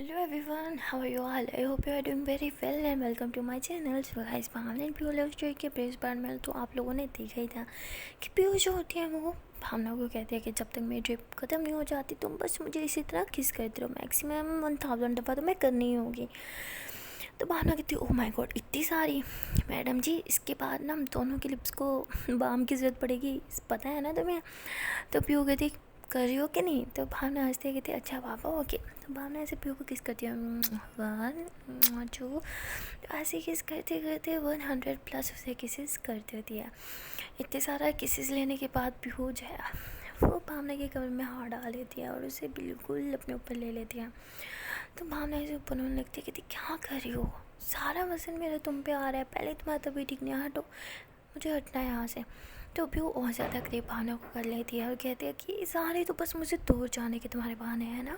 Hello everyone, how are you all? I hope you are doing very well and welcome to my channel. So guys, Bhavna and प्यू love story के प्रेस बार में तो आप लोगों ने देखा ही था कि प्यू जो होती है वो भावना को कहती है कि जब तक मेरी ट्रिप ख़त्म नहीं हो जाती तुम बस मुझे इसी तरह किस करते रहो, मैक्सिमम 1000 दफ़ा तो मैं करनी ही होगी। तो भावना कहती है ओह माय गॉड इतनी सारी, मैडम जी इसके बाद ना हम दोनों के लिप्स को बाम की ज़रूरत पड़ेगी, पता है ना तुम्हें। तो प्यू कहती कर रही हो कि नहीं। तो भावना हंसते कहती अच्छा पापा ओके। तो भावना ऐसे प्यू को किस करती है 1 2, तो ऐसे किस करते करते 100+ उसे किसेस करती होती है। इतने सारा किसेस लेने के बाद प्यू जो है वो भावना के कमर में हाथ डाल लेती है और उसे बिल्कुल अपने ऊपर ले लेती है। तो भावना ऐसे ऊपर होने लगती है कहती क्या कर रही हो, सारा वजन मेरा तुम पे आ रहा है, पहले तुम्हारा तभी ठीक नहीं, हटो मुझे हटना है यहाँ से। तो भी वो और ज़्यादा करीब भावना को कर लेती है और कहती है कि सारे तो बस मुझे दूर जाने के तुम्हारे बहाने हैं ना,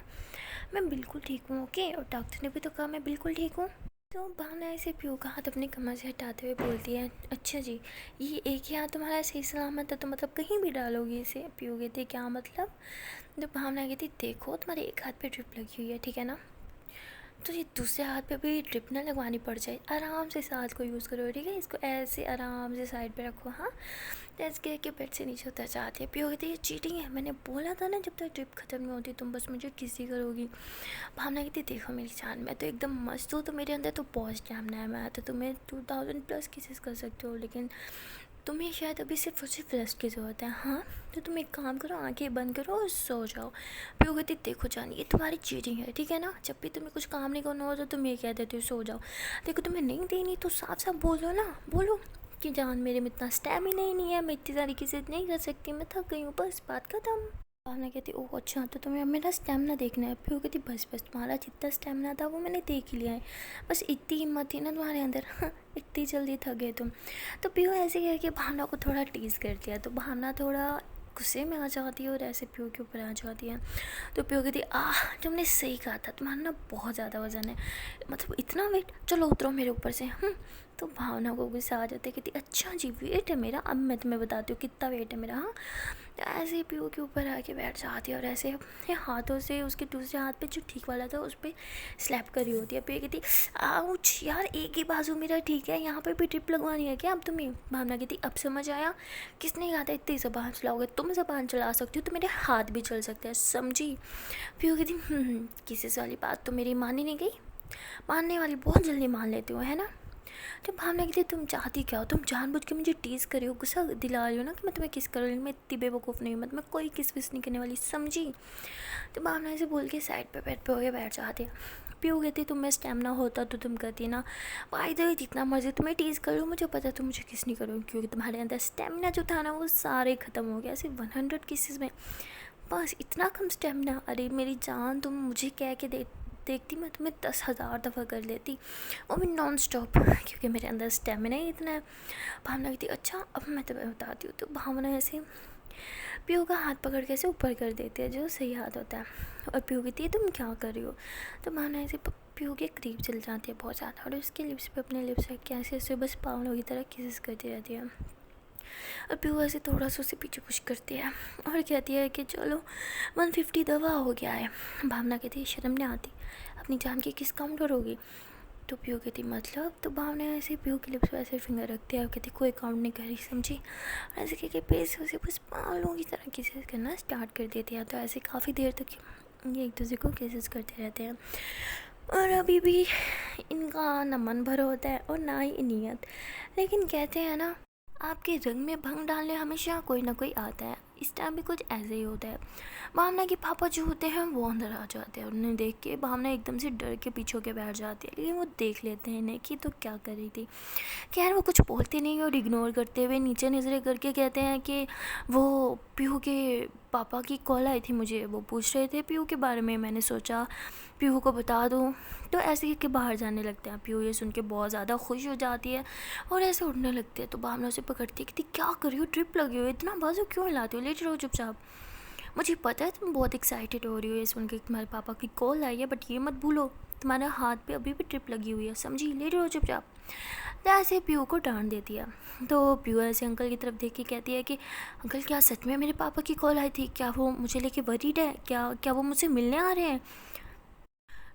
मैं बिल्कुल ठीक हूँ ओके, और डॉक्टर ने भी तो कहा मैं बिल्कुल ठीक हूँ। तो भावना ऐसे प्यू का हाथ अपनी कमर से हटाते हुए बोलती है अच्छा जी ये एक ही हाथ तुम्हारा सही सलामत है, तो मतलब कहीं भी डालोगी इसे। प्यू कहती क्या मतलब। तो भावना कहती देखो तुम्हारे एक हाथ पे ड्रिप लगी हुई है ठीक है ना, तो ये दूसरे हाथ पे भी ड्रिप ना लगवानी पड़ जाए, आराम से इस हाथ को यूज़ करो ठीक है, इसको ऐसे आराम से साइड पे रखो। हाँ तो ऐसे कह के बेड से नीचे उतर जाती है। प्यो कहती है ये चीटिंग है, मैंने बोला था ना जब तक ड्रिप ख़त्म नहीं होती तुम बस मुझे किसी करोगी। भावना कहती देखो मेरी जान मैं तो एकदम मस्त हूँ, तो मेरे अंदर तो बहुत स्टैमिना है, मैं तो तुम्हें 2000+ किसेस कर सकते हो, लेकिन तुम्हें शायद अभी सिर्फ और सिर्फ रेस्ट की ज़रूरत है। हाँ तो तुम एक काम करो आंखें बंद करो और सो जाओ। प्यो कहती देखो जान ये तुम्हारी चीटिंग है ठीक है ना, जब भी तुम्हें कुछ काम नहीं करना हो तो तुम ये कह देते हो सो जाओ। देखो तुम्हें नहीं देनी तो साफ साफ बोलो ना, बोलो कि जान मेरे में इतना स्टैमिना ही नहीं है, मैं इतनी सारी किसी नहीं कर सकती, मैं थक गई हूँ, बस बात खत्म। भावना कहती ओह अच्छा तो तुम्हें अब मेरा स्टैमिना देखना है। फिर कहती बस बस तुम्हारा जितना स्टैमिना था वो मैंने देख ही लिया है, बस इतनी हिम्मत थी ना तुम्हारे अंदर इतनी जल्दी थक गए तुम। तो प्यू ऐसे कह के भावना को थोड़ा टीज़ करती है, तो भावना थोड़ा गुस्से में आ जाती है और ऐसे प्यू के ऊपर आ जाती है। तो प्यू कहती तुमने सही कहा था, तुम्हारा ना बहुत ज़्यादा वजन है, मतलब इतना वेट, चलो उतरो मेरे ऊपर से। तो भावना को गुस्सा आ जाता है, कहती अच्छा जी वेट है मेरा, अब मैं तुम्हें बताती हूँ कितना वेट है मेरा। हाँ तो ऐसे ही प्यू के ऊपर आके बैठ जाती है और ऐसे अपने हाथों से उसके दूसरे हाथ पे जो ठीक वाला था उस पर स्लैप करी होती है। प्यू कहती आउच यार एक ही बाजू मेरा ठीक है, यहाँ पे भी ट्रिप लगवानी है क्या अब तुम्हें। भावना कहती अब समझ आया, किसने कहा था इतनी ज़बान चलाओगे, तुम ज़बान चला सकती हो तो मेरे हाथ भी चल सकते हैं समझी। प्यू कहती किसी वाली बात तो मेरी मानी नहीं गई, मानने वाली बहुत जल्दी मान लेती हो है ना। तो भावना कहती तुम चाहती क्या हो, तुम जानबूझ के मुझे टीज़ करी हो, गुस्सा दिला रही हो ना कि मैं तुम्हें किस कर रही हूँ, मैं इतनी बेवकूफ़ नहीं हूँ, मैं कोई किस विस नहीं करने वाली समझी। तो भावना ऐसे बोल के साइड पे बेड पे होके बैठ जाती है। प्यू कहती तुम में स्टेमिना होता तो तुम कहती ना भाई दे जितना मर्जी तुम्हें टीज़ करो, मुझे पता तुम मुझे किस नहीं करोगे, क्योंकि तुम्हारे अंदर स्टेमिना जो था ना वो सारे ख़त्म हो गया सिर्फ 100 केसेस में, बस इतना कम स्टेमिना। अरे मेरी जान तुम मुझे कह के देखती मैं तुम्हें 10,000 दफ़ा कर लेती, वो भी नॉन स्टॉप, क्योंकि मेरे अंदर स्टेमिना ही इतना है। भावना कहती अच्छा अब मैं तुम्हें बताती हूँ। तो भावना ऐसे प्यू का हाथ पकड़ के ऐसे ऊपर कर देती है जो सही हाथ होता है, और प्यू कहती है तुम क्या कर रही हो। तो भावना ऐसे प्यू के करीब चल जाती है बहुत ज़्यादा और उसके लिप्स पे अपने लिप्स रख के ऐसे ऐसे बस पागलों की तरह किसेस करती रहती है। और प्यू ऐसे थोड़ा सा उसे पीछे पुश करती है और कहती है कि चलो 150 दफ़ा हो गया है। भावना कहती है शर्म नहीं आती, अपनी जान की किस काउंट करोगी। तो प्यू कहती मतलब। तो भावना ऐसे प्यू के लिप्स पर ऐसे फिंगर रखती है और कहती कोई काउंट नहीं करी समझी। ऐसे कह के पेस उसे बस पागलों की तरह किसेस करना स्टार्ट कर देती है। तो ऐसे काफ़ी देर तक ये एक दूसरे को किसेस करते रहते हैं और अभी भी इनका ना मन भर होता है और ना ही नीयत, लेकिन कहते हैं ना आपके रंग में भंग डालने हमेशा कोई ना कोई आता है, इस टाइम भी कुछ ऐसे ही होता है। भावना के पापा जो होते हैं वो अंदर आ जाते हैं, उन्हें देख के भावना एकदम से डर के पीछे होकर बैठ जाती है, लेकिन वो देख लेते हैं इन्हें कि तो क्या कर रही थी। खैर वो कुछ बोलते नहीं और इग्नोर करते हुए नीचे नज़रें करके कहते हैं कि वो पीहू के पापा की कॉल आई थी मुझे, वो पूछ रहे थे पीहू के बारे में, मैंने सोचा पीहू को बता दूँ। तो ऐसे ही कि बाहर जाने लगते हैं। पीहू ये सुन के बहुत ज़्यादा खुश हो जाती है और ऐसे उड़ने लगती है। तो भावना से पकड़ती है कि क्या कर रही हो, ट्रिप लगी हो, इतना बाजू क्यों हिलाती हो, लेट रहो चुपचाप, मुझे पता है तुम बहुत एक्साइटेड हो रही हो ये सुन के तुम्हारे पापा की कॉल आई है, बट ये मत भूलो तुम्हारे हाथ पे अभी भी ट्रिप लगी हुई है समझी, लेट रहो चुपचाप। तो ऐसे पीयू को डांट देती है। तो पीयू ऐसे अंकल की तरफ देख के कहती है कि अंकल क्या सच में मेरे पापा की कॉल आई थी, क्या वो मुझे लेके वरीड है, क्या क्या वो मुझसे मिलने आ रहे हैं।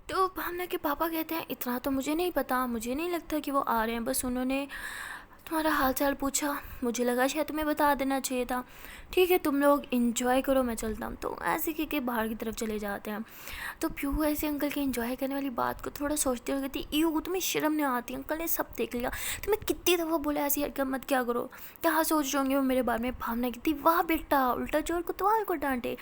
तो भावना के पापा कहते हैं इतना तो मुझे नहीं पता, मुझे नहीं लगता कि वो आ रहे हैं, बस उन्होंने तुम्हारा हाल चाल पूछा, मुझे लगा शायद तुम्हें बता देना चाहिए था। ठीक है तुम लोग इंजॉय करो, मैं चलता हूँ। तो ऐसे कह के बाहर की तरफ चले जाते हैं। तो प्यू ऐसे अंकल के इंजॉय करने वाली बात को थोड़ा सोचते हुए कहती यू तुम्हें शर्म नहीं आती, अंकल ने सब देख लिया, तुम्हें कितनी दफ़ा बोला ऐसी हरकत मत क्या करो, क्या सोच रहे होंगे वो मेरे बारे में। भावना कहती वाह बेटा, उल्टा चोर कुतवाल को डांटे,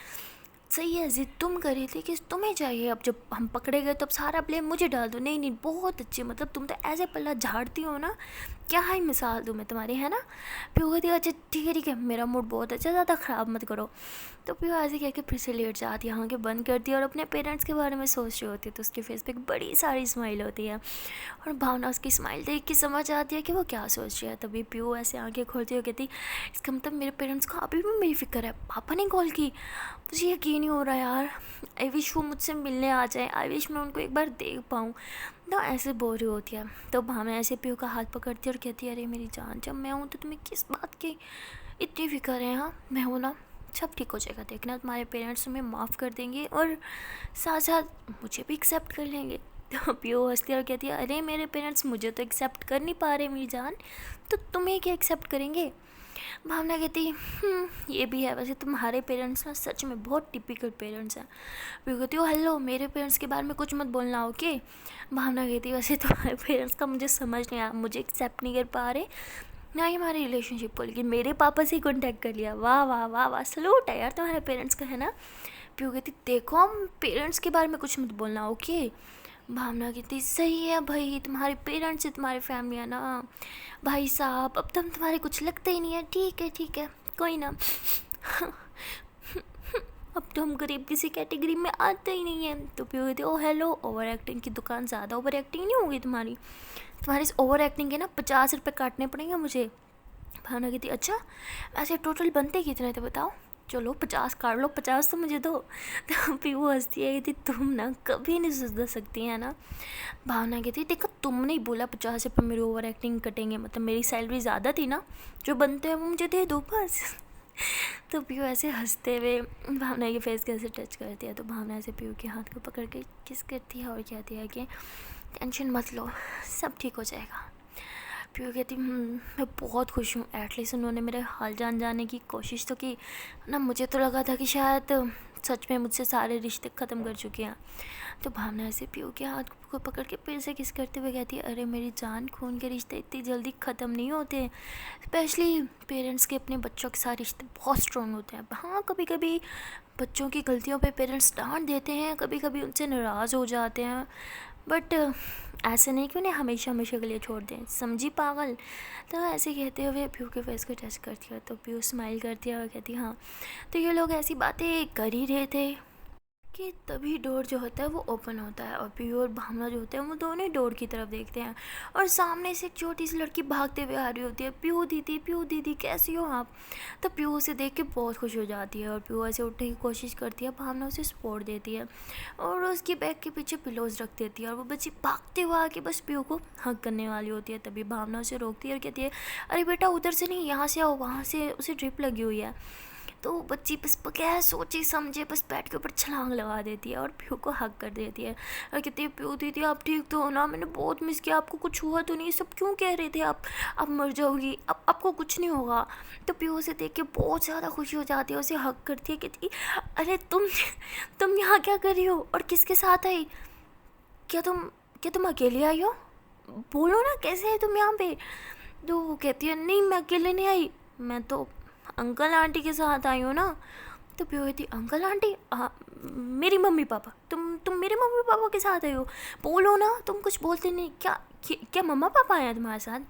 सही है जिद तुम करी थी कि तुम्हें चाहिए, अब जब हम पकड़े गए तब सारा ब्लेम मुझे डाल दो। नहीं नहीं बहुत अच्छी, मतलब तुम तो ऐसे पल्ला झाड़ती हो ना, क्या ही मिसाल दूँ मैं तुम्हारी, है ना। प्यू कहती अच्छा ठीक है मेरा मूड बहुत अच्छा, ज़्यादा ख़राब मत करो। तो प्यू ऐसे कह के फिर से लेट जाती है, आँखें बंद करती है और अपने पेरेंट्स के बारे में सोच रही होती है। तो उसके फेस पे एक बड़ी सारी स्माइल होती है और भावना उसकी स्माइल देख के समझ आती है कि वो क्या सोच रही है। तभी प्यू ऐसे आँखें खोलती हुई कहती इसका मतलब मेरे पेरेंट्स को अभी भी मेरी फ़िक्र है, पापा ने कॉल की, मुझे यकीन नहीं हो रहा यार। आई विश वो मुझसे मिलने आ जाए, आई विश मैं उनको एक बार देख पाऊँ। तो ऐसे बोल रही होती है। तो भावना ऐसे प्यू का हाथ पकड़ती है और कहती है अरे मेरी जान, जब मैं हूँ तो तुम्हें किस बात की इतनी फिक्र है। हाँ मैं हूँ ना, सब ठीक हो जाएगा, देखना तुम्हारे पेरेंट्स तुम्हें माफ़ कर देंगे और साथ साथ मुझे भी एक्सेप्ट कर लेंगे। तो प्यू हंसती है और कहती है अरे मेरे पेरेंट्स मुझे तो एक्सेप्ट कर नहीं पा रहे मेरी जान, तो तुम्हें क्या एक्सेप्ट करेंगे। भावना कहती ये भी है, वैसे तुम्हारे पेरेंट्स ना सच में बहुत टिपिकल पेरेंट्स हैं। फिर कहती हो हेलो मेरे पेरेंट्स के बारे में कुछ मत बोलना ओके। भावना कहती वैसे तुम्हारे पेरेंट्स का मुझे समझ नहीं आया, मुझे एक्सेप्ट नहीं कर पा रहे ना ही हमारे रिलेशनशिप को, लेकिन मेरे पापा से ही कॉन्टैक्ट कर लिया, वाह वाह वाह वाह सलूट है यार तुम्हारे पेरेंट्स का, है ना। प्यू कहती देखो हम पेरेंट्स के बारे में कुछ मत बोलना ओके। भावना कहती सही है भाई, तुम्हारे पेरेंट्स से तुम्हारी फैमिली है ना भाई साहब, अब तो हम तुम्हारे कुछ लगते ही नहीं है, ठीक है कोई ना। अब तो हम गरीब किसी कैटेगरी में आते ही नहीं है। तो प्यू कहती ओ हेलो, ओवर एक्टिंग की दुकान, ज़्यादा ओवर एक्टिंग नहीं होगी तुम्हारी, तुम्हारी इस ओवर एक्टिंग के ना 50 रुपये काटने पड़ेंगे मुझे। भावना कहती अच्छा ऐसे टोटल बनते कितने थे बताओ, चलो 50 काट लो, 50 तो मुझे दो। तो फिर वो हंसती है कहती तुम ना कभी नहीं सुधर सकती है ना। भावना कहती देखो तुमने ही बोला 50 रुपये मेरी ओवर एक्टिंग कटेंगे, मतलब मेरी सैलरी ज़्यादा थी ना, जो बनते हैं वो मुझे दे दो बस। तो पीयू ऐसे हंसते हुए भावना के फेस कैसे टच करती है। तो भावना ऐसे पीयू के हाथ को पकड़ के किस करती है और कहती है कि टेंशन मत लो, सब ठीक हो जाएगा। पीयू कहती मैं बहुत खुश हूँ, एटलीस्ट उन्होंने मेरे हाल जानने की कोशिश तो की ना, मुझे तो लगा था कि शायद सच में मुझसे सारे रिश्ते ख़त्म कर चुके हैं। तो भावना ऐसे पीयू के हाथ को पकड़ के फिर से किस करते हुए कहती है अरे मेरी जान, खून के रिश्ते इतनी जल्दी ख़त्म नहीं होते, स्पेशली पेरेंट्स के अपने बच्चों के साथ रिश्ते बहुत स्ट्रॉन्ग होते हैं। हाँ कभी कभी बच्चों की गलतियों पे पेरेंट्स डांट देते हैं, कभी कभी उनसे नाराज़ हो जाते हैं, बट ऐसे नहीं कि उन्हें हमेशा हमेशा के लिए छोड़ दें, समझी पागल। तो ऐसे कहते हुए प्यू के फेस को टच करती है। तो प्यू स्माइल करती है और कहती है हाँ तो ये लोग ऐसी बातें कर ही रहे थे कि तभी डोर जो होता है वो ओपन होता है और प्यू और भावना जो होते हैं वो दोनों ही डोर की तरफ देखते हैं और सामने से एक छोटी सी लड़की भागते हुए आ रही होती है, प्यू दीदी कैसी हो आप। तो प्यू उसे देख के बहुत खुश हो जाती है और प्यू ऐसे उठने की कोशिश करती है, भावना उसे सपोर्ट देती है और उसकी बैग के पीछे पिलोज रख देती है और वो बच्ची भागते हुए आके बस प्यू को हक करने वाली होती है। तभी भावना उसे रोकती है और कहती है अरे बेटा उधर से नहीं, यहाँ से आओ, वहाँ से उसे ड्रिप लगी हुई है। तो बच्ची बस बगैर सोचे समझे बस बेड के ऊपर छलांग लगा देती है और प्यू को हक कर देती है और कहती है प्यू दीदी आप ठीक तो हो ना, मैंने बहुत मिस किया, आपको कुछ हुआ तो नहीं, सब क्यों कह रहे थे आप मर जाओगी, अब आपको कुछ नहीं होगा। तो प्यू उसे देख के बहुत ज़्यादा खुशी हो जाती है, उसे हक करती है, कहती अरे तुम यहाँ क्या कर रही हो और किसके साथ आई, क्या तुम अकेले आई हो, बोलो ना कैसे है तुम यहाँ पे। तो वो कहती है नहीं मैं अकेले नहीं आई, मैं तो अंकल आंटी के साथ आई हो ना। तो प्यू कहती अंकल आंटी, मेरी मम्मी पापा, तुम मेरे मम्मी पापा के साथ आई हो, बोलो ना, तुम कुछ बोलते नहीं, क्या मम्मा पापा आए हैं तुम्हारे साथ।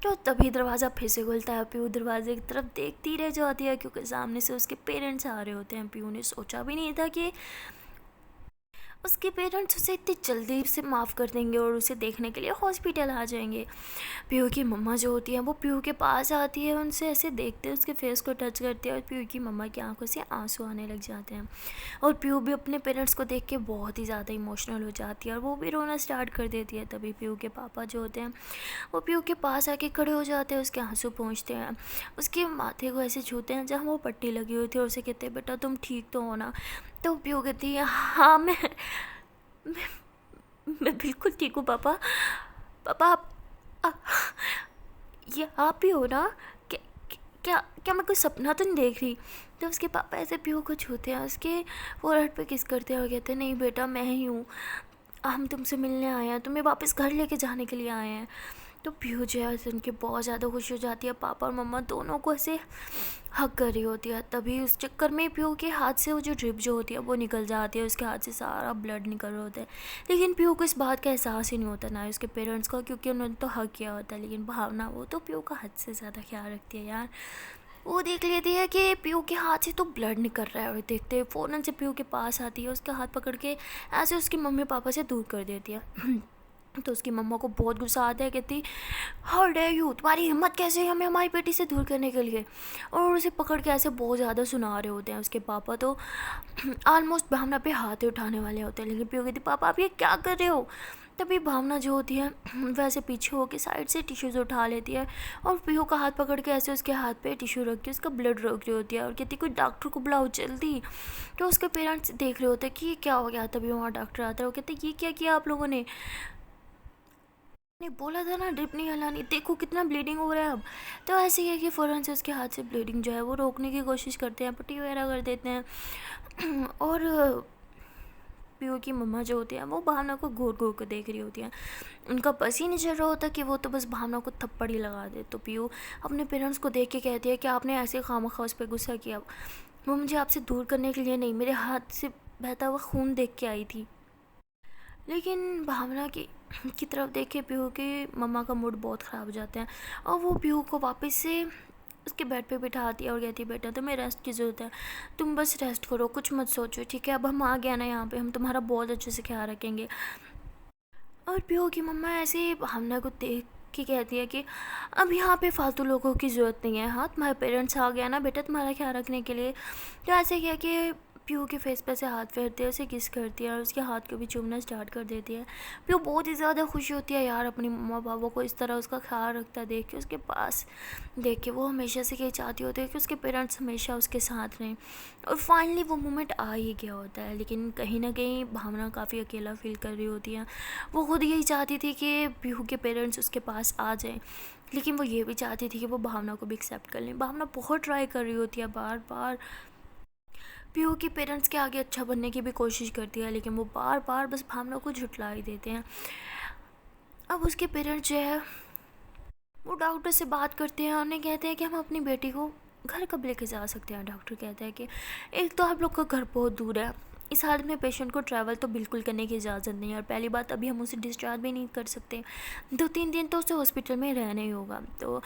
तो तभी दरवाज़ा फिर से खुलता है, प्यू दरवाजे की तरफ देखती रह जाती है क्योंकि सामने से उसके पेरेंट्स आ रहे होते हैं। प्यू ने सोचा भी नहीं था कि उसके पेरेंट्स उसे इतनी जल्दी से माफ़ कर देंगे और उसे देखने के लिए हॉस्पिटल आ जाएंगे। प्यू की मम्मा जो होती हैं वो प्यू के पास आती है, उनसे ऐसे देखते हैं, उसके फेस को टच करती है और प्यू की मम्मा की आंखों से आंसू आने लग जाते हैं और प्यू भी अपने पेरेंट्स को देख के बहुत ही ज़्यादा इमोशनल हो जाती है और वो भी रोना स्टार्ट कर देती है। तभी प्यू के पापा जो होते हैं वो प्यू के पास आके खड़े हो जाते हैं, उसके आंसू पहुँचते हैं, उसके माथे को ऐसे छूते हैं जहाँ वो पट्टी लगी हुई थी और उसे कहते हैं बेटा तुम ठीक तो हो ना। तो प्यू कहती है हाँ मैं मैं बिल्कुल ठीक हूँ पापा। पापा आ, ये आप ही हो ना? क्या क्या क्या मैं कोई सपना तो नहीं देख रही? तो उसके पापा ऐसे पीहू को छूते हैं, उसके फोरहेड पे किस करते हैं और कहते हैं नहीं बेटा मैं ही हूँ, हम तुमसे मिलने आए हैं, तुम्हें वापस घर लेके जाने के लिए आए हैं। तो पीहू जो है सुन के बहुत ज़्यादा खुश हो जाती है। पापा और मम्मा दोनों को ऐसे हक कर रही होती है। तभी उस चक्कर में पीहू के हाथ से वो जो ड्रिप जो होती है वो निकल जाती है, उसके हाथ से सारा ब्लड निकल रहा होता है। लेकिन पीहू को इस बात का एहसास ही नहीं होता, ना ही उसके पेरेंट्स का, क्योंकि उन्होंने तो हक किया होता है। लेकिन भावना वो तो पीहू का हद से ज़्यादा ख्याल रखती है यार। वो देख लेती है कि पीहू के हाथ से तो ब्लड निकल रहा है और देखते हुए फ़ौरन से पीहू के पास आती है, उसका हाथ पकड़ के ऐसे उसकी मम्मी पापा से दूर कर देती है। तो उसकी मम्मा को बहुत गुस्सा आता है, कहती हाउ डेयर यू, तुम्हारी हिम्मत कैसे है हमें हमारी बेटी से दूर करने के लिए। और उसे पकड़ के ऐसे बहुत ज़्यादा सुना रहे होते हैं। उसके पापा तो ऑलमोस्ट भावना पे हाथ ही उठाने वाले होते हैं, लेकिन पीहू कहती पापा आप ये क्या कर रहे हो। तभी भावना जो होती है वैसे पीछे होकर साइड से टिश्यूज़ उठा लेती है और पीहू का हाथ पकड़ के ऐसे उसके हाथ पे टिश्यू रख के उसका ब्लड रोक रही होती है और कहती कोई डॉक्टर को बुलाओ जल्दी। तो उसके पेरेंट्स देख रहे होते हैं कि ये क्या हो गया। तभी वहाँ डॉक्टर आता है, वो कहते ये क्या किया आप लोगों ने बोला था ना ड्रिप नहीं हलानी, देखो कितना ब्लीडिंग हो रहा है अब। तो ऐसे ही है कि फ़ौरन से उसके हाथ से ब्लीडिंग जो है वो रोकने की कोशिश करते हैं, पट्टी वगैरह कर देते हैं। और पीहू की मम्मा जो होती है वो भावना को घूर घूर कर देख रही होती है। उनका बस ही नहीं चल रहा होता कि वो तो बस भावना को थप्पड़ ही लगा दे। तो पीहू अपने पेरेंट्स को देख के कहती है कि आपने ऐसे खामखा उस पर गुस्सा किया, वो मुझे आपसे दूर करने के लिए नहीं, मेरे हाथ से बहता हुआ खून देख के आई थी। लेकिन भावना की तरफ देख के पीहू की मम्मा का मूड बहुत ख़राब हो जाता है और वो पीहू को वापस से उसके बेड पे बिठाती है और कहती है बेटा तुम्हें रेस्ट की ज़रूरत है, तुम बस रेस्ट करो, कुछ मत सोचो, ठीक है? अब हम आ गए ना यहाँ पे, हम तुम्हारा बहुत अच्छे से ख्याल रखेंगे। और पीहू की मम्मा ऐसे ही भावना को देख के कहती है कि अब यहाँ पे फालतू लोगों की ज़रूरत नहीं है, हाँ तुम्हारे पेरेंट्स आ गया ना बेटा तुम्हारा ख्याल रखने के लिए। तो ऐसे किया कि पीहू के फेस पे से हाथ फेरती है, उसे किस करती है और उसके हाथ को भी चूमना स्टार्ट कर देती है। पीहू बहुत ही ज़्यादा खुशी होती है यार अपनी मम्मा पापा को इस तरह उसका ख्याल रखता है देख के, उसके पास देख के। वो हमेशा से यही चाहती होती है कि उसके पेरेंट्स हमेशा उसके साथ रहें। और फाइनली वो मोमेंट आ ही गया होता है, लेकिन कहीं ना कहीं भावना काफ़ी अकेला फील कर रही होती है। वो खुद यही चाहती थी कि पीहू के पेरेंट्स उसके पास आ जाएं, लेकिन वो ये भी चाहती थी कि वो भावना को भी एक्सेप्ट कर लें। भावना बहुत ट्राई कर रही होती है, बार बार पीहू के पेरेंट्स के आगे अच्छा बनने की भी कोशिश करती है, लेकिन वो बार बार बस भावना को झुठला ही देते हैं। अब उसके पेरेंट्स जो है वो डॉक्टर से बात करते हैं और उन्हें कहते हैं कि हम अपनी बेटी को घर कब लेके जा सकते हैं। डॉक्टर कहता है कि एक तो आप लोग का घर बहुत दूर है, इस हालत में पेशेंट को ट्रैवल तो बिल्कुल करने की इजाज़त नहीं है, और पहली बात अभी हम उसे डिस्चार्ज भी नहीं कर सकते, 2-3 दिन तो उसे हॉस्पिटल में रहना ही होगा। तो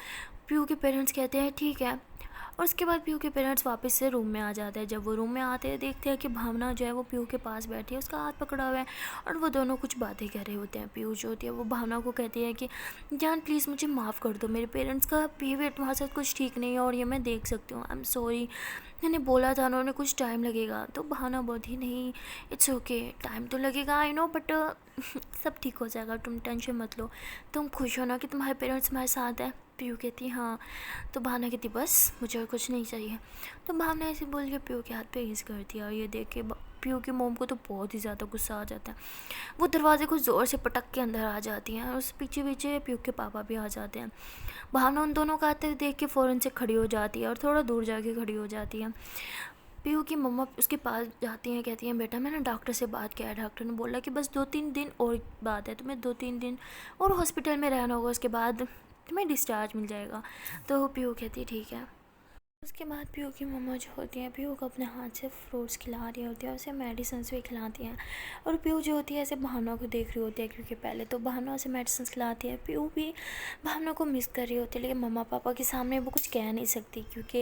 पीहू के पेरेंट्स कहते हैं ठीक है। और उसके बाद पीहू के पेरेंट्स वापस से रूम में आ जाते हैं। जब वो रूम में आते हैं देखते हैं कि भावना जो है वो पीहू के पास बैठी है, उसका हाथ पकड़ा हुआ है और वो दोनों कुछ बातें कर रहे होते हैं। पीहू जो होती है वो भावना को कहती है कि जान प्लीज़ मुझे माफ़ कर दो, मेरे पेरेंट्स का बिहेवियर तुम्हारे साथ कुछ ठीक नहीं है और ये मैं देख सकती हूँ, आई एम सॉरी, मैंने बोला था उन्होंने कुछ टाइम लगेगा। तो भावना बोलती नहीं इट्स ओके, टाइम तो लगेगा आई नो, बट सब ठीक हो जाएगा, तुम टेंशन मत लो, तुम खुश हो ना कि तुम्हारे पेरेंट्स हमारे साथ हैं। पीहू कहती हाँ। तो भावना कहती बस मुझे और कुछ नहीं चाहिए। तो भावना ऐसे बोल के पीहू के हाथ पे हिस कर दिया और ये देख के पीहू की मोम को तो बहुत ही ज़्यादा गुस्सा आ जाता है। वो दरवाजे को ज़ोर से पटक के अंदर आ जाती हैं और उस पीछे पीछे पीहू के पापा भी आ जाते हैं। भावना उन दोनों का आते हुए देख के फ़ौरन से खड़ी हो जाती है और थोड़ा दूर जाके खड़ी हो जाती है। पीहू की मम्मा उसके पास जाती हैं, कहती हैं बेटा मैंने डॉक्टर से बात किया है, डॉक्टर ने बोला कि बस 2-3 दिन और बात है, तुम्हें 2-3 दिन और हॉस्पिटल में रहना होगा, उसके बाद तुम्हें डिस्चार्ज मिल जाएगा। तो पीहू कहती है ठीक है। उसके बाद पीहू की मम्मा जो होती हैं पीहू को अपने हाथ से फ्रूट्स खिला रही होती है, उसे मेडिसिन भी खिलाती हैं। और पीहू जो होती है ऐसे भावना को देख रही होती है, क्योंकि पहले तो भावना उसे मेडिसिन खिलाती है, पीहू भी भावना को मिस कर रही होती है, लेकिन मम्मा पापा के सामने वो कुछ कह नहीं सकती क्योंकि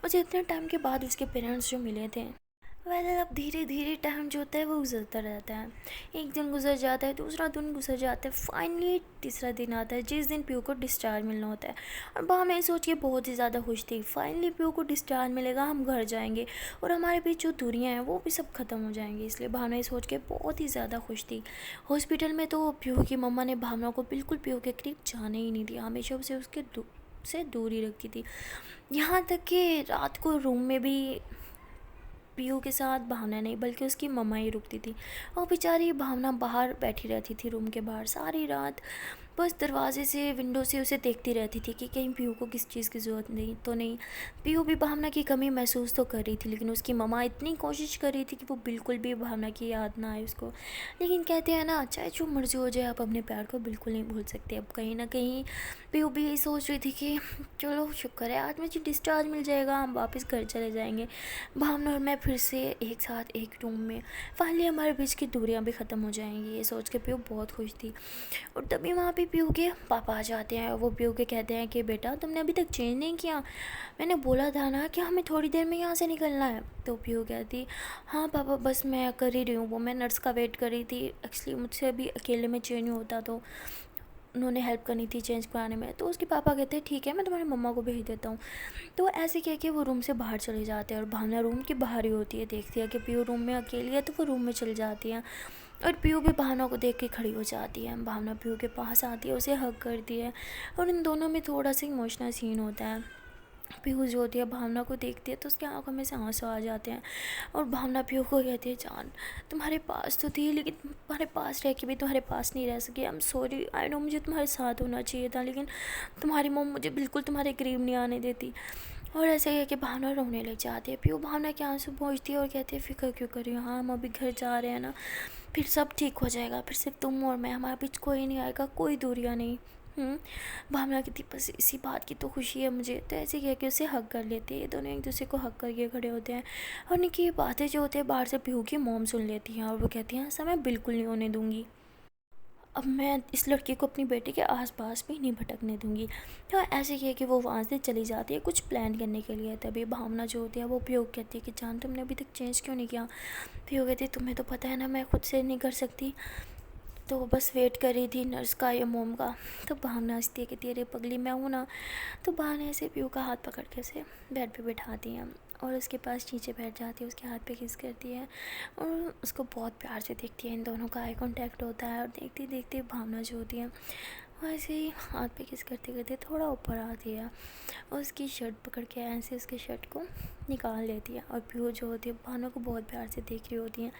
मुझे इतने टाइम के बाद उसके पेरेंट्स जो मिले थे। वैसे अब धीरे धीरे टाइम जो होता है वो गुजरता रहता है, एक दिन गुजर जाता है, दूसरा दिन गुजर जाता है, फाइनली तीसरा दिन आता है जिस दिन पीहू को डिस्चार्ज मिलना होता है। और भावना ये सोच के बहुत ही ज़्यादा खुश थी, फाइनली पीहू को डिस्चार्ज मिलेगा, हम घर जाएंगे और हमारे बीच जो दूरियां हैं वो भी सब ख़त्म हो जाएंगी, इसलिए भावना ये सोच के बहुत ही ज़्यादा खुश थी। हॉस्पिटल में तो पीहू की मम्मा ने भावना को बिल्कुल पीहू के करीब जाने ही नहीं दिया, हमेशा उसे उसके से दूर ही रखी थी। यहाँ तक कि रात को रूम में भी पीयू के साथ भावना नहीं बल्कि उसकी मम्मा ही रुकती थी। और बेचारी भावना बाहर बैठी रहती थी रूम के बाहर सारी रात, बस दरवाजे से विंडो से उसे देखती रहती थी कि कहीं पीयू को किस चीज़ की ज़रूरत नहीं तो नहीं। पीयू भी भावना की कमी महसूस तो कर रही थी, लेकिन उसकी मम्मा इतनी कोशिश कर रही थी कि वो बिल्कुल भी भावना की याद ना आए उसको। लेकिन कहते हैं ना, चाहे जो मर्जी हो जाए, आप अपने प्यार को बिल्कुल नहीं भूल सकते। अब कहीं ना कहीं पीयू भी यही सोच रही थी कि चलो शुक्र है आज मुझे डिस्चार्ज मिल जाएगा, हम वापस घर चले जाएंगे, भावना और मैं फिर से एक साथ एक रूम में, फाइनली हमारे बीच की दूरियां भी ख़त्म हो जाएंगी। ये सोच के पीयू बहुत खुश थी। और तभी वहाँ पे पीयू के पापा आ जाते हैं। वो पीयू के कहते हैं कि बेटा तुमने अभी तक चेंज नहीं किया, मैंने बोला था ना कि हमें थोड़ी देर में यहाँ से निकलना है। तो पीयू कहती हाँ पापा बस मैं कर ही रही हूँ, वो मैं नर्स का वेट कर रही थी, एक्चुअली मुझसे अभी अकेले में चेंज नहीं होता तो उन्होंने हेल्प करनी थी चेंज कराने में। तो उसके पापा कहते हैं ठीक है मैं तुम्हारी मम्मा को भेज देता हूँ। तो ऐसे कह के वो रूम से बाहर चले जाते हैं और भावना रूम के बाहर ही होती है, देखती है कि पीयू रूम में अकेली है तो वो रूम में चली जाती है। और पीयू भी भावना को देख के खड़ी हो जाती है। भावना पीयू के पास आती है, उसे हग करती है और इन दोनों में थोड़ा सा इमोशनल सीन होता है। पीयू जो होती है भावना को देखती है तो उसकी आंखों में से आंसू आ जाते हैं और भावना पीयू को कहती है जान तुम्हारे पास तो थी, लेकिन तुम्हारे पास रह के भी तुम्हारे पास नहीं रह सकी, I am sorry, I know मुझे तुम्हारे साथ होना चाहिए था, लेकिन तुम्हारी मम्मी मुझे बिल्कुल तुम्हारे करीब नहीं आने देती। और ऐसे कह के भावना रोने लग जाती है। पीयू भावना के आंसू पहुँचती है और कहती है फिक्र क्यों कर रही हो, हाँ हम अभी घर जा रहे हैं ना, फिर सब ठीक हो जाएगा, फिर सिर्फ तुम और मैं, हमारे बीच कोई नहीं आएगा, कोई दूरियाँ नहीं। भावना की थी बस इसी बात की तो खुशी है मुझे। तो ऐसे कह के उसे हक कर लेते हैं, ये दोनों एक दूसरे को हक करके खड़े होते हैं। और उनकी ये बातें जो होती है बाहर से पीहू की मोम सुन लेती हैं और वो कहती हैं ऐसा मैं बिल्कुल नहीं होने दूँगी, अब मैं इस लड़की को अपनी बेटी के आसपास भी नहीं भटकने दूंगी। तो ऐसे किया कि वो वहाँ से चली जाती है कुछ प्लान करने के लिए। तभी भावना जो होती है वो पीयू कहती है कि जान तुमने अभी तक चेंज क्यों नहीं किया। पीयू कहती है तुम्हें तो पता है ना मैं खुद से नहीं कर सकती, तो बस वेट कर रही थी नर्स का या मोम का। तो भावना हंसती है कि तेरे पगली मैं हूँ ना। तो भावना ऐसे पीयू का हाथ पकड़ के उसे बेड पे बिठाती हैं और उसके पास नीचे बैठ जाती है, उसके हाथ पे किस करती है और उसको बहुत प्यार से देखती है। इन दोनों का आई कांटेक्ट होता है और देखते देखते भावना जो होती है वो ऐसे ही हाथ पे किस करते करते थोड़ा ऊपर आती है और उसकी शर्ट पकड़ के ऐसे उसके शर्ट को निकाल लेती है। और पीयू जो होती है भावना को बहुत प्यार से देख रही होती है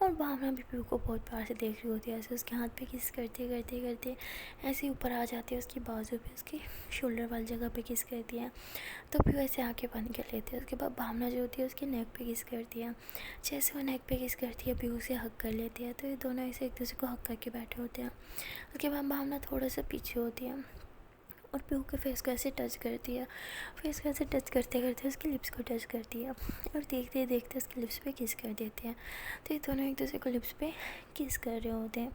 और भावना भी पीयू को बहुत प्यार से देख रही होती है। ऐसे उसके हाथ पे किस करते करते करते ऐसे ही ऊपर आ जाती है, उसकी बाजू पे उसकी शोल्डर वाली जगह पे किस करती है। तो पीयू ऐसे आंखें बंद कर लेती है। उसके बाद भावना जो होती है उसके नेक पे किस करती है। जैसे वो नेक पे किस करती है पीयू उसे हक कर लेती है। तो ये दोनों ऐसे एक दूसरे को हक करके बैठे होते हैं। उसके बाद भावना थोड़ा सा पीछे होती है और पीयू के फेस को ऐसे टच करती है। फेस को ऐसे टच करते करते उसके लिप्स को टच करती है और देखते देखते उसके लिप्स पे किस कर देती है। तो ये दोनों एक दूसरे को लिप्स पे किस कर रहे होते हैं।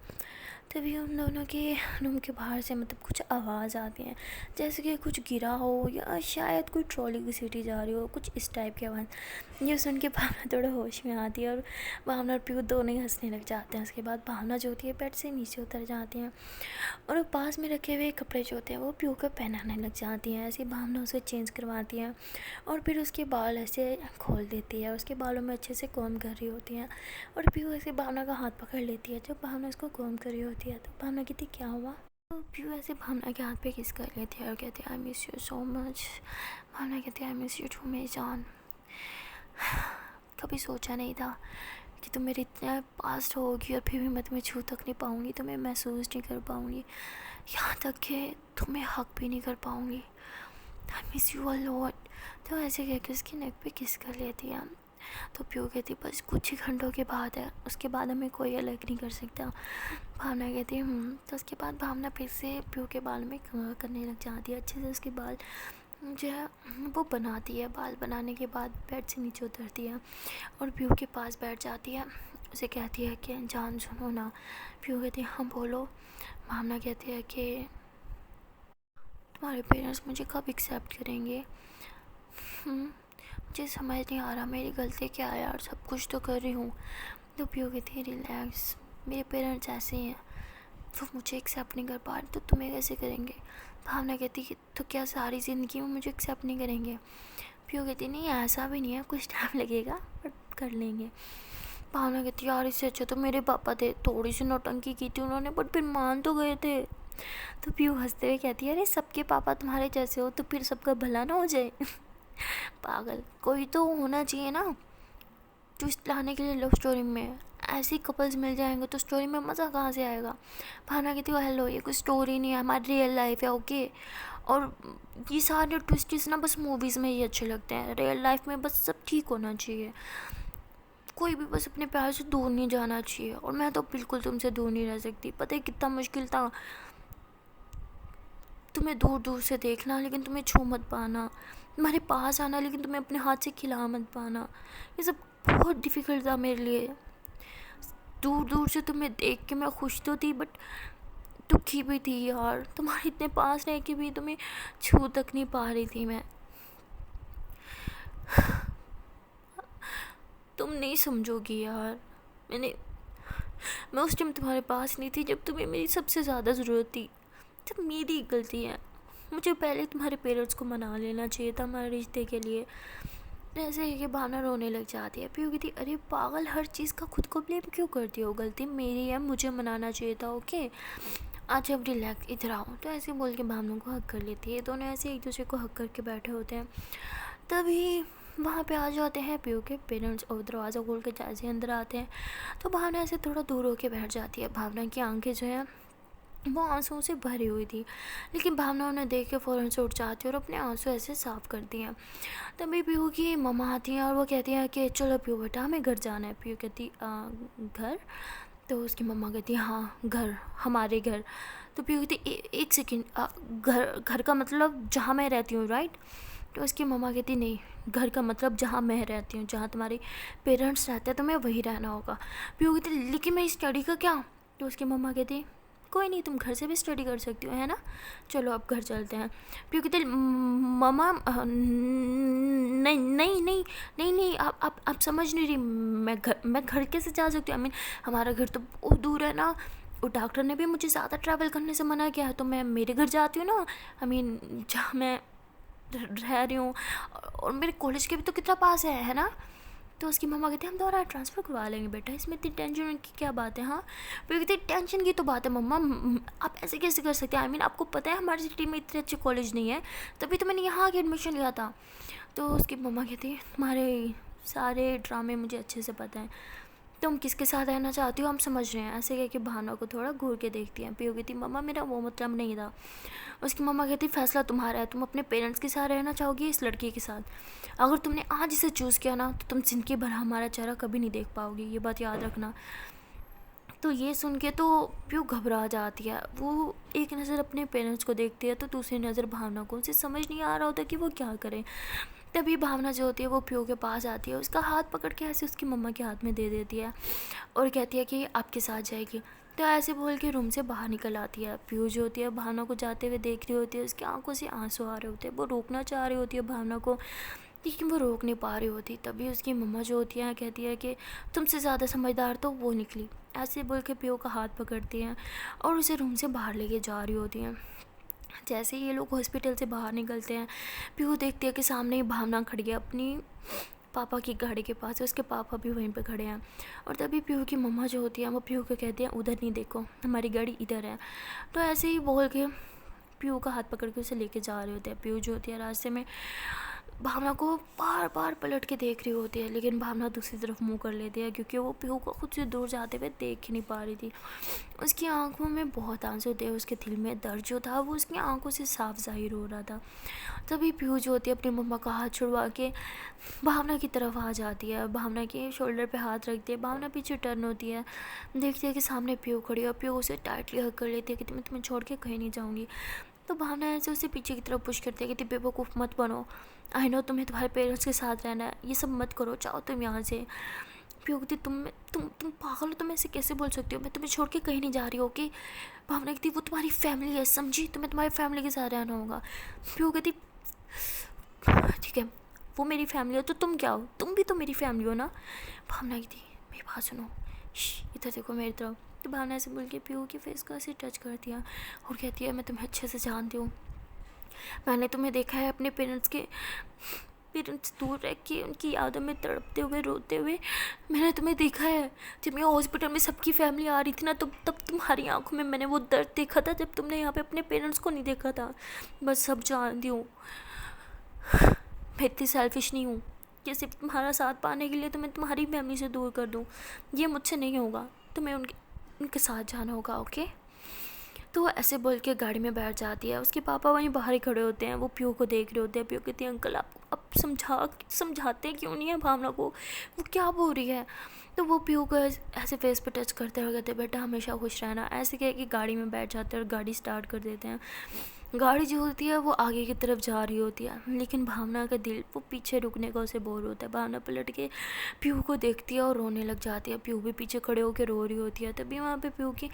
तभी उन दोनों के रूम के बाहर से मतलब कुछ आवाज़ आती है, जैसे कि कुछ गिरा हो या शायद कोई ट्रॉली की सीटी जा रही हो, कुछ इस टाइप की आवाज़। ये सुन के भावना थोड़ा होश में आती है और भावना और पीयू दोनों ही हंसने लग जाते हैं। उसके बाद भावना जो होती है बेड से नीचे उतर जाती हैं और पास में रखे हुए कपड़े जो होते हैं वो पीयू को पहनाने लग जाती हैं। ऐसी भावना उसे चेंज करवाती हैं और फिर उसके बाल ऐसे खोल देती है, उसके बालों में अच्छे से कॉम्ब कर रही होती हैं और पीयू ऐसे भावना का हाथ पकड़ लेती है। जब भावना उसको कॉम्ब कर रही होती है तो भावना कहती क्या हुआ। तो पीयू ऐसे भावना के हाथ पे किस कर लेती है और कहती है I miss you so much. Bhavna कहती है आई मिस यू टू मेरी जान, कभी सोचा नहीं था कि तुम मेरे इतने पास रहोगी और फिर भी मैं तुम्हें छू तक नहीं पाऊँगी, तुम्हें महसूस नहीं कर पाऊँगी, यहाँ तक कि तुम्हें हक भी नहीं कर पाऊँगी। आई मिस यू अ लॉट। तो ऐसे कह के उसकी नेक पे किस कर लेती है। तो पीयू कहती बस कुछ ही घंटों के बाद है, उसके बाद हमें कोई अलग नहीं कर सकता। भावना कहती है। तो उसके बाद भावना फिर से पीयू के बाल में करने लग जाती है, अच्छे से उसके बाल जो है वो बनाती है। बाल बनाने के बाद बेड से नीचे उतरती है और पीयू के पास बैठ जाती है। उसे कहती है कि जान सुनो ना। पीयू कहती है हाँ बोलो। भावना कहती है कि तुम्हारे पेरेंट्स मुझे कब एक्सेप्ट करेंगे। मुझे समझ नहीं आ रहा मेरी गलती क्या है यार, सब कुछ तो कर रही हूँ। तो पीयू कहती है रिलैक्स, मेरे पेरेंट्स ऐसे ही हैं, वो मुझे एक्सेप्ट नहीं कर पा रहे तो तुम्हें कैसे करेंगे। भावना कहती है तो क्या सारी ज़िंदगी में मुझे एक्सेप्ट नहीं करेंगे। पीयू कहती नहीं ऐसा भी नहीं है, कुछ टाइम लगेगा बट कर लेंगे। भावना कहती यार इससे अच्छा तो मेरे पापा थे, थोड़ी सी नौटंकी की थी उन्होंने बट फिर मान तो गए थे। तो पीयू हंसते हुए कहती है अरे सबके पापा तुम्हारे जैसे हो तो फिर सबका भला ना हो जाए। पागल, कोई तो होना चाहिए ना ट्विस्ट लाने के लिए लव स्टोरी में ऐसे कपल्स मिल जाएंगे तो स्टोरी में मज़ा कहाँ से आएगा। भावना कहती है हेलो ये कोई स्टोरी नहीं है, हमारी रियल लाइफ है, ओके। और ये सारे ट्विस्ट ना बस मूवीज़ में ही अच्छे लगते हैं, रियल लाइफ में बस सब ठीक होना चाहिए, कोई भी बस अपने प्यार से दूर नहीं जाना चाहिए। और मैं तो बिल्कुल तुमसे दूर नहीं रह सकती। पता है कितना मुश्किल था तुम्हें दूर दूर से देखना लेकिन तुम्हें छू मत पाना, तुम्हारे पास आना लेकिन तुम्हें अपने हाथ से खिला मत पाना, ये सब बहुत डिफ़िकल्ट था मेरे लिए। दूर दूर से तुम्हें देख के मैं खुश तो थी बट दुखी भी थी यार, तुम्हारे इतने पास रह के भी तुम्हें छू तक नहीं पा रही थी मैं। तुम नहीं समझोगी यार, मैं उस टाइम तुम्हारे पास नहीं थी जब तुम्हें मेरी सबसे ज़्यादा ज़रूरत थी। सब मेरी गलती है, मुझे पहले तुम्हारे पेरेंट्स को मना लेना चाहिए था हमारे रिश्ते के लिए। ऐसे ही कि भावना रोने लग जाती है। पीयू कहती अरे पागल, हर चीज़ का खुद को ब्लेम क्यों करती हो, गलती मेरी है, मुझे मनाना चाहिए था, ओके। अच्छा अब रिलैक्स, इधर आओ। तो ऐसे बोल के भावना को हक कर लेती है। दोनों ऐसे एक दूसरे को हक करके बैठे होते हैं। तभी वहाँ पे आ जाते हैं पीयू के पेरेंट्स और दरवाज़ा खोल के जैसे अंदर आते हैं तो भावना ऐसे थोड़ा दूर होके बैठ जाती है। भावना की आंखें जो है वो आंसुओं से भरी हुई थी, लेकिन भावना उन्हें देख के फ़ौरन से उठ जाती है और अपने आंसू ऐसे साफ़ करती हैं। तभी पीयू की मम्मा आती हैं और वो कहती हैं कि चलो पीयू बेटा हमें घर जाना है। पीयू कहती घर? तो उसकी मम्मा कहती है हाँ घर, हमारे घर। तो पीयू कहती एक सेकेंड, घर घर का मतलब जहाँ मैं रहती हूँ, राइट? तो उसकी मम्मा कहती नहीं, घर का मतलब जहाँ मैं रहती हूँ, जहाँ तुम्हारे पेरेंट्स रहते हैं तो मैं वहीं रहना होगा। पीयू कहती लेकिन मैं स्टडी का क्या? तो उसकी मम्मा कहती कोई नहीं, तुम घर से भी स्टडी कर सकती हो, है ना, चलो अब घर चलते हैं। पीयू कहती मम्मा नहीं नहीं नहीं नहीं नहीं, आप समझ नहीं रही, मैं घर कैसे जा सकती हूँ, आई मीन हमारा घर तो बहुत दूर है ना, और डॉक्टर ने भी मुझे ज़्यादा ट्रैवल करने से मना किया है, तो मैं मेरे घर जाती हूँ ना, आई मीन जहाँ मैं रह रही हूँ, और मेरे कॉलेज के भी तो कितना पास है ना। तो उसकी मम्मा कहती है हम दोबारा ट्रांसफ़र करवा लेंगे बेटा, इसमें इतनी टेंशन की क्या बात है। हाँ फिर कहती टेंशन की तो बात है मम्मा, आप ऐसे कैसे कर सकते हैं, आई मीन आपको पता है हमारी सिटी में इतने अच्छे कॉलेज नहीं है, तभी तो मैंने यहाँ आके एडमिशन लिया था। तो उसकी मम्मा कहती है तुम्हारे सारे ड्रामे मुझे अच्छे से पता है, तुम किसके साथ रहना चाहती हो हम समझ रहे हैं। ऐसे कह के भावना को थोड़ा घूर के देखती हैं। पीयू कहती मम्मा मेरा वो मतलब नहीं था। उसकी मम्मा कहती फैसला तुम्हारा है, तुम अपने पेरेंट्स के साथ रहना चाहोगी इस लड़की के साथ, अगर तुमने आज इसे चूज़ किया ना तो तुम जिंदगी भर हमारा चेहरा कभी नहीं देख पाओगी, ये बात याद रखना। तो ये सुन के तो पीयू घबरा जाती है। वो एक नज़र अपने पेरेंट्स को देखती है तो दूसरी नज़र भावना को, उसे समझ नहीं आ रहा होता कि वो क्या करे। तभी भावना जो होती है वो पीयू के पास आती है, उसका हाथ पकड़ के ऐसे उसकी मम्मा के हाथ में दे देती है और कहती है कि आपके साथ जाएगी। तो ऐसे बोल के रूम से बाहर निकल आती है। पीयू जो होती है भावना को जाते हुए देख रही होती है, उसकी आंखों से आंसू आ रहे होते हैं, वो रोकना चाह रही होती है भावना को लेकिन वो रोक नहीं पा रही होती। तभी उसकी मम्मा जो होती है कहती है कि तुमसे ज़्यादा समझदार तो वो निकली। ऐसे बोल के पीयू का हाथ पकड़ती हैं और उसे रूम से बाहर लेके जा रही होती हैं। जैसे ही ये लोग हॉस्पिटल से बाहर निकलते हैं पीयू देखती है कि सामने ही भावना खड़ी है अपनी पापा की गाड़ी के पास, उसके पापा भी वहीं पे खड़े हैं। और तभी पीयू की मम्मा जो होती है वो पीयू को कहती हैं उधर नहीं देखो, हमारी गाड़ी इधर है। तो ऐसे ही बोल के पीयू का हाथ पकड़ के उसे लेके जा रहे होते हैं। पीयू जो होती है रास्ते में भावना को बार बार पलट के देख रही होती है, लेकिन भावना दूसरी तरफ मुंह कर लेती है क्योंकि वो पीयू को खुद से दूर जाते हुए देख ही नहीं पा रही थी। उसकी आंखों में बहुत आंसू थे, उसके दिल में दर्द जो था वो उसकी आंखों से साफ जाहिर हो रहा था। तभी पीयू जो होती है अपनी मम्मा का हाथ छुड़वा के भावना की तरफ आ जाती है, भावना के शोल्डर पे हाथ रखती है। भावना पीछे टर्न होती है, देखती है कि सामने पीयू खड़ी है और पीयू उसे टाइटली हग कर लेती है कि मैं तुम्हें छोड़ के कहीं नहीं जाऊँगी। तो भावना ऐसे उसे पीछे की तरफ पुश करती है कि बेवकूफ़ मत बनो, आई नो तुम्हें तुम्हारे पेरेंट्स के साथ रहना है, ये सब मत करो, चाहो तुम यहाँ से। पीयू कहती तुम पागल हो, तुम ऐसे कैसे बोल सकती हो, मैं तुम्हें छोड़ के कहीं नहीं जा रही हो। ओके भावना कहती वो तुम्हारी फैमिली है, समझी, तुम्हें तुम्हारी फैमिली के साथ रहना होगा। पीयू कहती ठीक है वो मेरी फैमिली हो तो तुम क्या हो, तुम भी तो मेरी फैमिली हो ना। भावना कहती मेरी बात सुनो, इधर देखो मेरी तरफ। तो भावना ऐसे बोल के पीयू के फेस को ऐसे टच कर दिया और कहती है मैं तुम्हें अच्छे से जानती हूँ, मैंने तुम्हें देखा है अपने पेरेंट्स दूर रह के उनकी यादों में तड़पते हुए रोते हुए, मैंने तुम्हें देखा है जब मैं हॉस्पिटल में सबकी फैमिली आ रही थी ना, तब तुम्हारी आंखों में मैंने वो दर्द देखा था जब तुमने यहाँ पे अपने पेरेंट्स को नहीं देखा था। बस सब जानती हूँ, मैं इतनी सेल्फिश नहीं हूँ, कि सिर्फ तुम्हारा साथ पाने के लिए तो मैं तुम्हारी फैमिली से दूर कर दूँ, ये मुझसे नहीं होगा, तुम्हें उनके साथ जाना होगा, ओके। तो वो ऐसे बोल के गाड़ी में बैठ जाती है। उसके पापा वहीं बाहर ही खड़े होते हैं, वो पीयू को देख रहे होते हैं। पीयू कहती है अंकल आप अब समझाते क्यों नहीं है भावना को, वो क्या बोल रही है। तो वो पीयू को ऐसे फेस पे टच करते हुए कहते बेटा हमेशा खुश रहना, ऐसे कह कि गाड़ी में बैठ जाते हैं और गाड़ी स्टार्ट कर देते हैं। गाड़ी जो होती है वो आगे की तरफ जा रही होती है, लेकिन भावना का दिल वो पीछे रुकने का उसे बोर होता है। भावना पलट के पीयू को देखती है और रोने लग जाती है। पीयू भी पीछे खड़े होकर रो रही होती है। तभी वहाँ पे पीयू की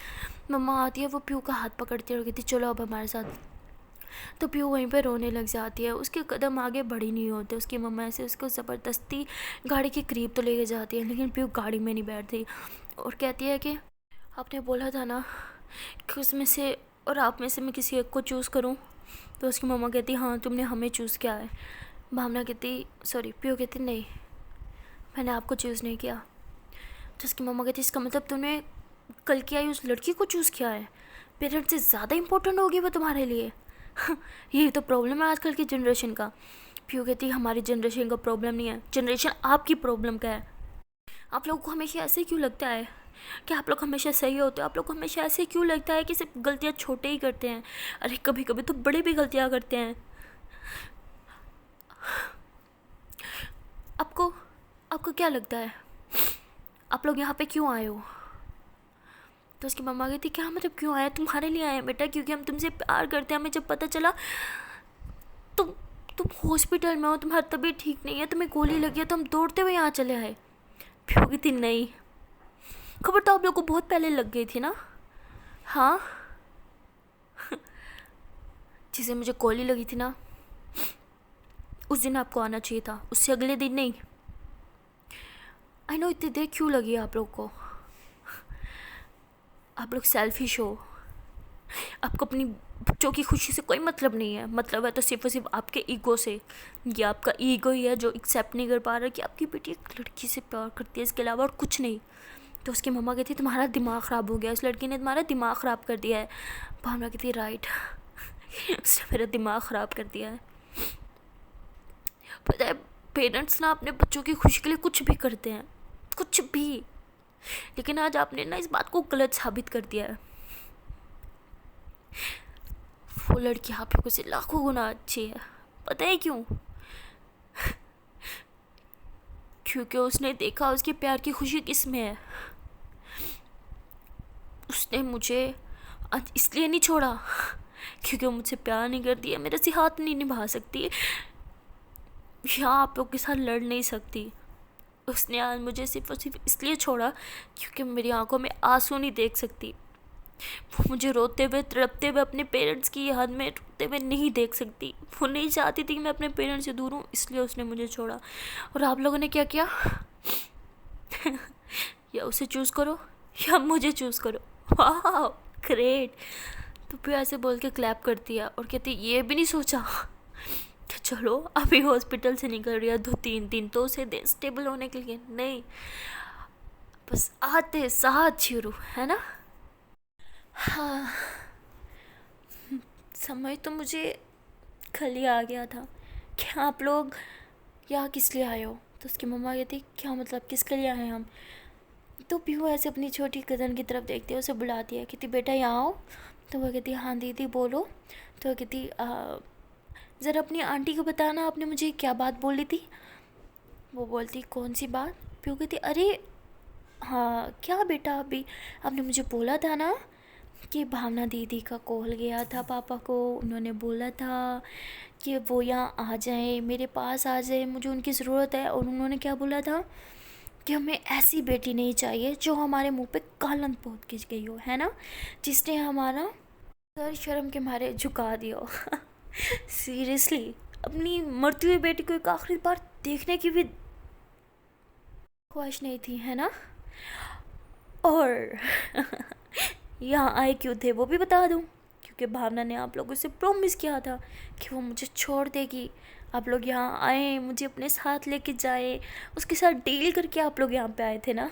मम्मा आती है, वो पीयू का हाथ पकड़ती है और कहती चलो अब हमारे साथ। तो पीयू वहीं पे रोने लग जाती है। उसके कदम आगे बढ़ ही नहीं होते। उसकी मम्मा ऐसे उसको ज़बरदस्ती गाड़ी के करीब तो लेके जाती है, लेकिन पीयू गाड़ी में नहीं बैठती और कहती है कि आपने बोला था ना कि उसमें से और आप में से मैं किसी एक को चूज़ करूं। तो उसकी मम्मा कहती हाँ तुमने हमें चूज़ किया है। भावना कहती सॉरी पीयू कहती नहीं मैंने आपको चूज़ नहीं किया। तो उसकी मम्मा कहती इसका मतलब तूने कल की आई उस लड़की को चूज़ किया है, पेरेंट्स से ज़्यादा इम्पोर्टेंट होगी वो तुम्हारे लिए। यही तो प्रॉब्लम है आजकल की जनरेशन का। पीयू कहती हमारी जनरेशन का प्रॉब्लम नहीं है, जनरेशन आपकी प्रॉब्लम का है। आप लोगों को हमेशा ऐसे क्यों लगता है कि आप लोग हमेशा सही होते हो, आप लोग को हमेशा ऐसे क्यों लगता है कि सिर्फ गलतियाँ छोटे ही करते हैं। अरे कभी कभी तो बड़े भी गलतियाँ करते हैं। आपको आपको क्या लगता है आप लोग यहाँ पे क्यों आए हो। तो उसकी मम्मा कहती क्या मतलब क्यों आया, तुम्हारे लिए आए बेटा, क्योंकि हम तुमसे प्यार करते हैं। हमें जब पता चला तुम तुम हॉस्पिटल में हो, तुम्हारी तबीयत ठीक नहीं है, तुम्हें गोली लगी है, तो हम दौड़ते हुए यहाँ चले आए। फिर वो कहती नहीं खबर तो आप लोग को बहुत पहले लग गई थी ना। हाँ जिसे मुझे गोली लगी थी ना उस दिन आपको आना चाहिए था, उससे अगले दिन नहीं। आई नो इतनी देर क्यों लगी आप लोग को, आप लोग सेल्फिश हो, आपको अपनी बच्चों की खुशी से कोई मतलब नहीं है। मतलब है तो सिर्फ और सिर्फ आपके ईगो से। ये आपका ईगो ही है जो एक्सेप्ट नहीं कर पा रहा कि आपकी बेटी एक लड़की से प्यार करती है, इसके अलावा और कुछ नहीं। तो उसकी मम्मा कहती तुम्हारा दिमाग ख़राब हो गया, इस लड़की ने तुम्हारा दिमाग ख़राब कर दिया है। भावना कहती राइट उसने मेरा दिमाग ख़राब कर दिया है। पता है पेरेंट्स ना अपने बच्चों की खुशी के लिए कुछ भी करते हैं, कुछ भी। लेकिन आज आपने ना इस बात को गलत साबित कर दिया है। वो लड़की आप लोगों से लाखों गुना अच्छी है। पता है क्यों? क्योंकि उसने देखा उसके प्यार की खुशी किस में है। उसने मुझे आज इसलिए नहीं छोड़ा क्योंकि वो मुझसे प्यार नहीं करती है, मेरे से हाथ नहीं निभा सकती या आप लोग के साथ लड़ नहीं सकती। उसने आज मुझे सिर्फ और सिर्फ इसलिए छोड़ा क्योंकि मेरी आंखों में आंसू नहीं देख सकती। वो मुझे रोते हुए तड़पते हुए अपने पेरेंट्स की याद में रोते हुए नहीं देख सकती। वो नहीं चाहती थी कि मैं अपने पेरेंट्स से दूर हूँ, इसलिए उसने मुझे छोड़ा। और आप लोगों ने क्या किया या उसे चूज़ करो या मुझे चूज़ करो। वाह ग्रेट। तो फिर ऐसे बोल के क्लैप करती है और कहती ये भी नहीं सोचा कि चलो अभी हॉस्पिटल से निकल रही है 2-3 दिन तो उसे दे स्टेबल होने के लिए, नहीं बस आते साथ शुरू है ना। हाँ समझ तो मुझे कल ही आ गया था कि आप लोग यहाँ किस लिए आए हो। तो उसकी मम्मा कहती क्या मतलब किसके लिए आए हैं हम। तो पीहू ऐसे अपनी छोटी कज़न की तरफ देखती है, उसे बुलाती है, कहती बेटा यहाँ आओ। तो वह कहती हाँ दीदी बोलो। तो वह कहती ज़रा अपनी आंटी को बताना आपने मुझे क्या बात बोली थी। वो बोलती कौन सी बात। पीहू कहती अरे हाँ क्या बेटा अभी आपने मुझे बोला था ना कि भावना दीदी का कॉल गया था पापा को, उन्होंने बोला था कि वो यहाँ आ जाए, मेरे पास आ जाए, मुझे उनकी ज़रूरत है। और उन्होंने क्या बोला था कि हमें ऐसी बेटी नहीं चाहिए जो हमारे मुंह पे कालन पोत के गई हो, है ना, जिसने हमारा सर शर्म के मारे झुका दिया हो। सीरियसली अपनी मरती हुई बेटी को एक आखिरी बार देखने की भी ख्वाहिश नहीं थी, है ना। और यहाँ आए क्यों थे वो भी बता दूँ, क्योंकि भावना ने आप लोगों से प्रॉमिस किया था कि वो मुझे छोड़ देगी। आप लोग यहाँ आए, मुझे अपने साथ लेके जाए, उसके साथ डील करके आप लोग यहाँ पे आए थे ना।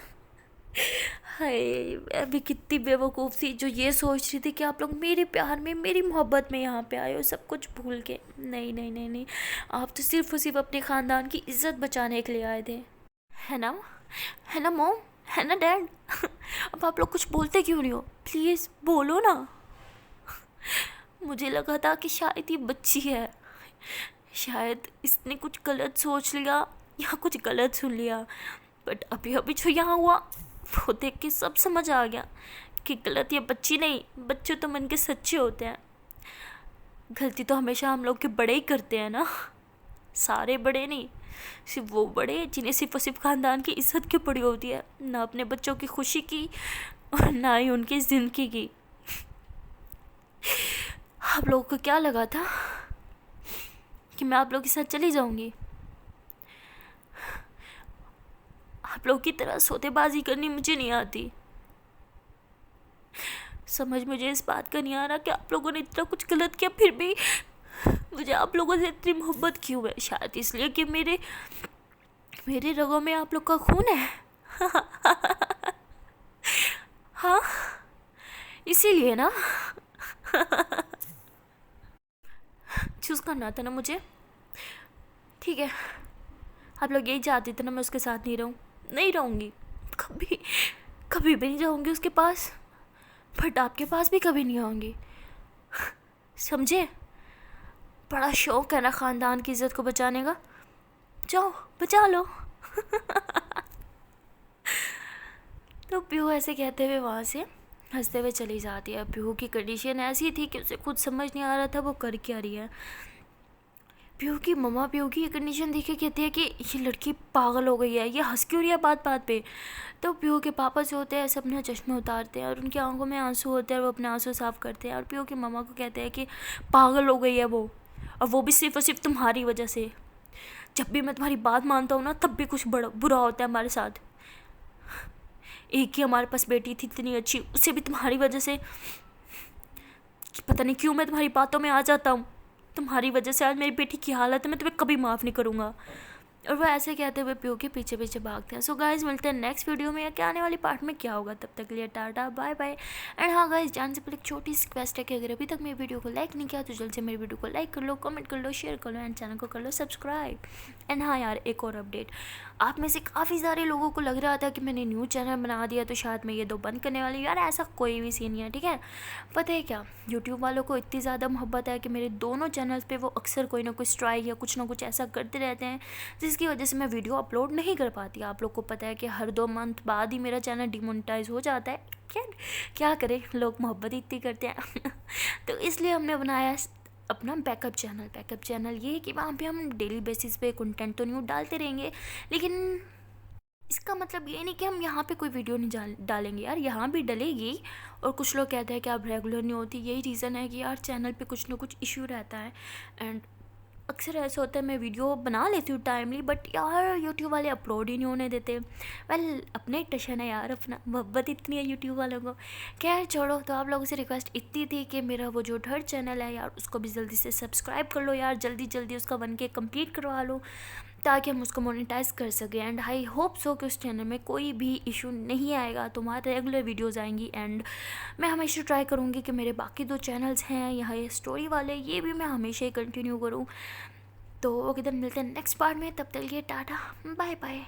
हाय, मैं भी कितनी बेवकूफ़ थी जो ये सोच रही थी कि आप लोग मेरे प्यार में, मेरी मोहब्बत में यहाँ पे आए हो सब कुछ भूल के। नहीं नहीं नहीं नहीं, आप तो सिर्फ और सिर्फ अपने ख़ानदान की इज्जत बचाने के लिए आए थे, है ना? है ना मॉम? है ना डैड? अब आप लोग कुछ बोलते क्यों नहीं हो? प्लीज़ बोलो ना। मुझे लगा था कि शायद ये बच्ची है, शायद इसने कुछ गलत सोच लिया या कुछ गलत सुन लिया, बट अभी अभी जो यहाँ हुआ वो देख के सब समझ आ गया कि गलत ये बच्ची नहीं, बच्चे तो मन के सच्चे होते हैं। गलती तो हमेशा हम लोग के बड़े ही करते हैं ना, सारे बड़े नहीं, सिर्फ वो बड़े जिन्हें सिर्फ और सिर्फ ख़ानदान की इज्जत की पड़ी होती है, ना अपने बच्चों की खुशी की और ना ही उनकी ज़िंदगी की। आप लोगों को क्या लगा था कि मैं आप लोगों के साथ चली जाऊंगी? आप लोगों की तरह सौदेबाजी करनी मुझे नहीं आती। समझ मुझे इस बात का नहीं आ रहा कि आप लोगों ने इतना कुछ गलत किया, फिर भी मुझे आप लोगों से इतनी मोहब्बत क्यों है? शायद इसलिए कि मेरे मेरे रगों में आप लोग का खून है। हाँ, इसीलिए ना। चूज़ करना था ना मुझे। ठीक है, आप लोग यही चाहते थे ना मैं उसके साथ नहीं रहूँ। नहीं रहूँगी, कभी कभी भी नहीं जाऊँगी उसके पास, बट आपके पास भी कभी नहीं आऊँगी, समझे? बड़ा शौक है ना ख़ानदान की इज़्ज़त को बचाने का, जाओ बचा लो। तो पीहू ऐसे कहते हुए वहाँ से हंसते हुए चली जाती है। पीहू की कंडीशन ऐसी थी कि उसे खुद समझ नहीं आ रहा था वो कर क्या रही है। पीहू की मम्मा पीहू की कंडीशन देख के कहती है कि ये लड़की पागल हो गई है, ये हंस क्यों रही है बात बात पे। तो पीहू के पापा जो होते हैं सब अपना चश्मा उतारते हैं और उनकी आंखों में आंसू होते हैं और वो अपने आंसू साफ करते हैं और पीहू की मम्मा को कहते हैं कि पागल हो गई है वो, और वो भी सिर्फ और सिर्फ तुम्हारी वजह से। जब भी मैं तुम्हारी बात मानता हूँ ना तब भी कुछ बड़ा बुरा होता है हमारे साथ। एक ही हमारे पास बेटी थी इतनी अच्छी, उसे भी तुम्हारी वजह से, पता नहीं क्यों मैं तुम्हारी बातों में आ जाता हूँ। तुम्हारी वजह से आज मेरी बेटी की हालत है, मैं तुम्हें कभी माफ़ नहीं करूँगा। और वो ऐसे कहते हुए पीहू के पीछे पीछे भागते हैं। सो गाइस मिलते हैं नेक्स्ट वीडियो में, या क्या आने वाली पार्ट में क्या होगा। तब तक के लिए टाटा बाय बाय। एंड हाँ गाइस, जान से पहले एक छोटी सी रिक्वेस्ट है कि अगर अभी तक मेरी वीडियो को लाइक नहीं किया तो जल्द से मेरी वीडियो को लाइक कर लो, कमेंट कर लो, शेयर कर लो एंड चैनल को कर लो सब्सक्राइब। एंड हाँ यार, एक और अपडेट, आप में से काफ़ी सारे लोगों को लग रहा था कि मैंने न्यू चैनल बना दिया तो शायद मैं ये दो बंद करने वाली हूँ। यार ऐसा कोई भी सीन नहीं है, ठीक है? पता है क्या, यूट्यूब वालों को इतनी ज़्यादा मोहब्बत है कि मेरे दोनों चैनल्स पे वो अक्सर कोई ना कोई स्ट्राइक या कुछ ना कुछ ऐसा करते रहते हैं जिसकी वजह से मैं वीडियो अपलोड नहीं कर पाती। आप लोग को पता है कि हर 2 मंथ बाद ही मेरा चैनल डिमोनेटाइज हो जाता है। क्या क्या करें, लोग मोहब्बत ही इतनी करते हैं। तो इसलिए हमने बनाया अपना बैकअप चैनल। बैकअप चैनल ये है कि वहाँ पे हम डेली बेसिस पे कंटेंट तो न्यू डालते रहेंगे, लेकिन इसका मतलब ये नहीं कि हम यहाँ पे कोई वीडियो नहीं डालेंगे। यार यहाँ भी डलेगी। और कुछ लोग कहते हैं कि आप रेगुलर नहीं होती, यही रीज़न है कि यार चैनल पे कुछ ना कुछ इशू रहता है। एंड अक्सर ऐसा होता है मैं वीडियो बना लेती हूँ टाइमली, बट यार यूट्यूब वाले अपलोड ही नहीं होने देते। वेल अपना एक टशन है यार, अपना मोहब्बत इतनी है यूट्यूब वालों को। खैर छोड़ो, तो आप लोगों से रिक्वेस्ट इतनी थी कि मेरा वो जो थर्ड चैनल है यार उसको भी जल्दी से सब्सक्राइब कर लो यार, जल्दी जल्दी उसका 1K कंप्लीट करवा लो ताकि हम उसको मोनेटाइज कर सकें। एंड आई होप सो कि उस चैनल में कोई भी इशू नहीं आएगा, तुम्हारे रेगुलर वीडियोज़ आएंगी। एंड मैं हमेशा ट्राई करूँगी कि मेरे बाकी 2 चैनल्स हैं यहाँ ये स्टोरी वाले, ये भी मैं हमेशा ही कंटिन्यू करूँ। तो वो किधर मिलते हैं नेक्स्ट पार्ट में, तब तक के लिए टाटा बाय बाय।